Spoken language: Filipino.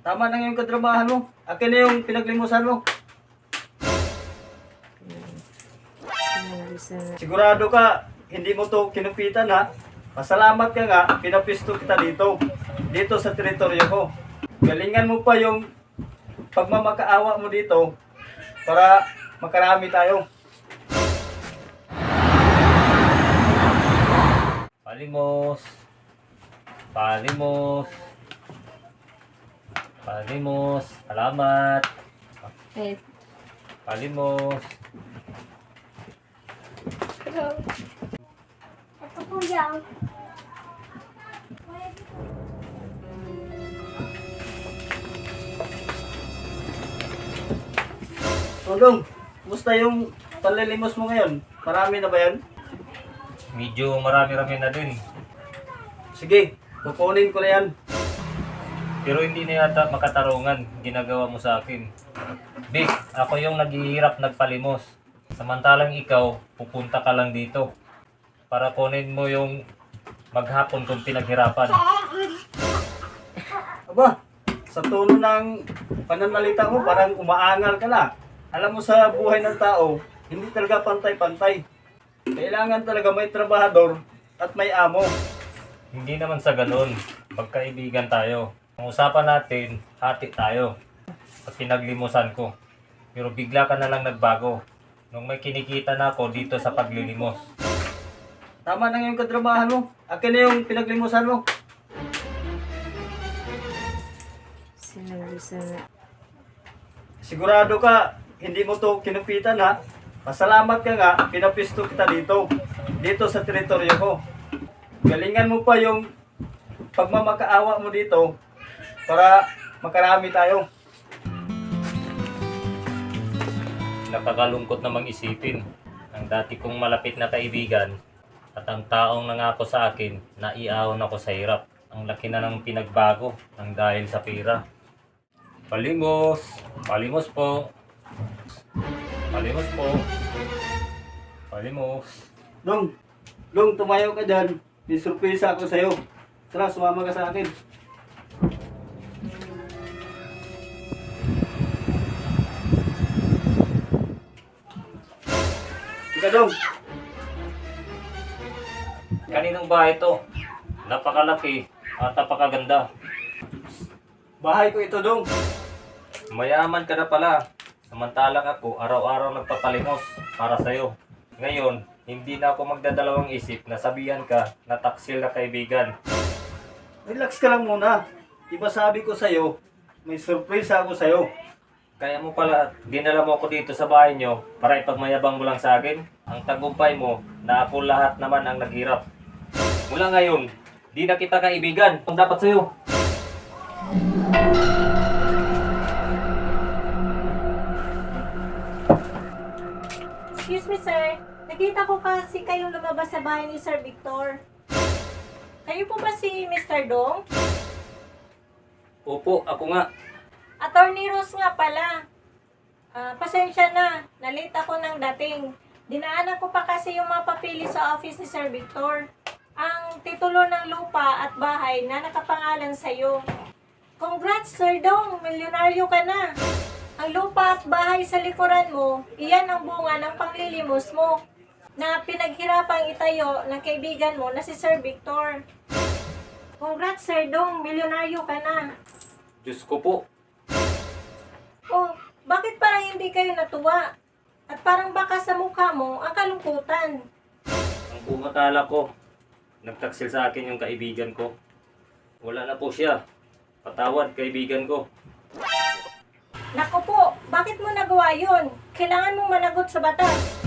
Tama na yung katrabahan mo. Akin na yung pinaglimusan mo. Sigurado ka, hindi mo to kinupitan ha. Pasalamat ka nga, pinapisto kita dito. Dito sa teritoryo ko. Galingan mo pa yung pagmamakaawa mo dito para makarami tayo. Palimos. Palimos. Palimos. Salamat. Eh, Palimos. ito po yan. Tolong, kumusta yung panlilimos mo ngayon? Marami na ba yan? Medyo marami-rami na din. Sige, kukunin ko na yan. Pero hindi na yata makatarungan ginagawa mo sa akin. Vic, ako yung naghihirap nagpalimos. Samantalang ikaw, pupunta ka lang dito. Para kunin mo yung maghapon kung pinaghirapan. Aba, sa tono ng pananalita mo, parang umaangal ka na. Alam mo sa buhay ng tao, hindi talaga pantay-pantay. Kailangan talaga may trabahador at may amo. Hindi naman sa ganun. Magkaibigan tayo. Ang usapan natin, hati tayo. At pinaglimusan ko. Pero bigla ka na lang nagbago. Nung may kinikita na ako dito sa paglilimos. Tama na yung katrabahan mo. Akin na yung pinaglimusan mo. Sigurado ka, hindi mo to kinupitan ha. Pasalamat ka nga, pinapisto kita dito. Dito sa teritoryo ko. Galingan mo pa yung pagmamakaawa mo dito para makarami tayo. Nakakalungkot namang isipin. Ang dati kong malapit na kaibigan at ang taong nangako sa akin na iahon ako sa hirap. Ang laki na ng pinagbago ang dahil sa pera. Palimos! Palimos po! Palimos po! Palimos! Dong, tumayo ka dyan. May surpresa ako sa'yo. Tara, sumama ka sa akin. Ika, Dong. Kaninong bahay ito? Napakalaki at napakaganda. Bahay ko ito, Dong. Mayaman ka na pala. Samantalang ako, araw-araw nagpapalimos para sa'yo. Ngayon, hindi na ako magdadalawang isip na sabihan ka na taksil na kaibigan. Relax ka lang muna. Diba sabi ko sa'yo, may surpresa ako sa'yo. Kaya mo pala, dinala mo ako dito sa bahay nyo para ipagmayabang mo lang sa akin. Ang tagumpay mo na ako lahat naman ang naghirap. Mula ngayon, di na kita kaibigan. Ang dapat sa'yo. Excuse me, sir. Nakita ko kasi kayong lumabas sa bahay ni Sir Victor. Kayo po ba si Mr. Dong? Opo, ako nga. Attorney Rose nga pala. Pasensya na. Nalate ako ng dating. Dinaanan ko pa kasi yung mga papili sa office ni Sir Victor. Ang titulo ng lupa at bahay na nakapangalan sa'yo. Congrats, Sir Dong! Milyonaryo ka na! Ang lupa at bahay sa likuran mo, iyan ang bunga ng panglilimos mo na pinaghirapang itayo ng kaibigan mo na si Sir Victor. Congrats, Sir Dong! Milyonaryo ka na! Diyos ko po. Oh, bakit parang hindi kayo natuwa? At parang baka sa mukha mo ang kalungkutan. Ang pumatala ko, nagtaksil sa akin yung kaibigan ko. Wala na po siya. Patawad, kaibigan ko. Naku po, bakit mo nagawa yun? Kailangan mong managot sa batas.